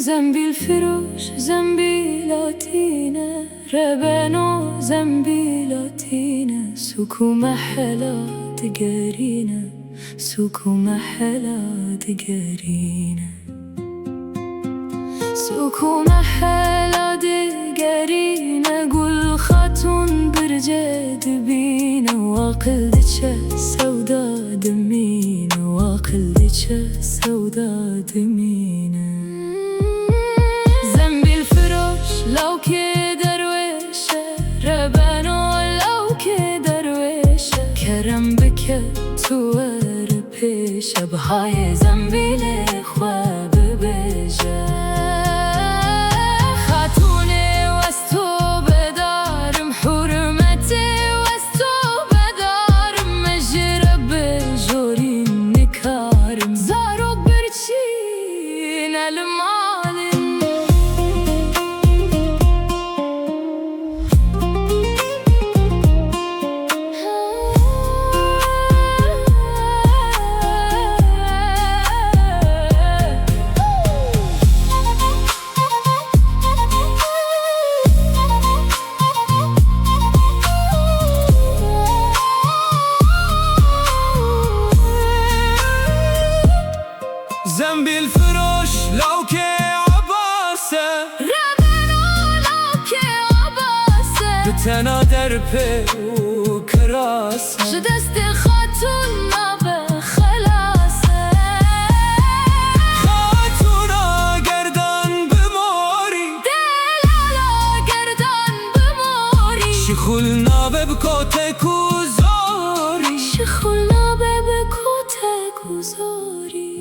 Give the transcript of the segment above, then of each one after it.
زنبيل فروش زنبيلاتينا ربانو زنبيلاتينا سوكو محلا تقارينا سوكو محلا تقارينا سوكو محلا تقارينا قول خاتون برجاد بينا واقل دتشا سودا دمينا واقل دتشا سودا دمينا زنبيل فروش لو كدرويشة ربانو لو كدرويشة كرم بك توار بيشة بهاي زنبيل خواب بيجا خاتوني وستو بدارم حرمتي وستو بدارم مجرب جوري نكارم زارو برشين المالن زنبيل فروش لو كي عباسة ربانو لو كي عباسة بتنا دربي وكراسة شدست خاتون نابه خلاصة خاتونا قردان بموري دلالا قردان بموري شخولنا ببكوتك وزوري شخولنا ببكوتك وزوري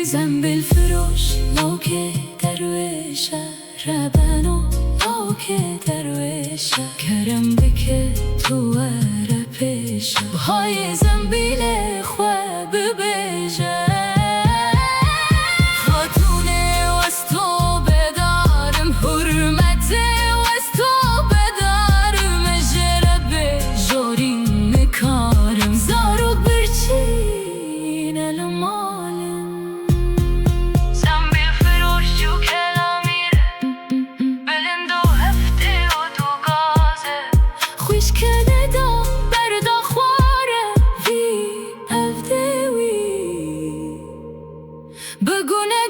زنبيل فروش لو كي درويشة ربانو لو كي درويشة كرم بك توار بيشة بهاي زنبيل خواب بيجا خاتوني وستو بدارم حرمتي وستو بدارم مجرب جوري نكارم زارو برچين المالن زنبيل فروش جو كلاميره بلندو هفتي ودو غازه خوش كندا بردا خواره في افدوي بگونه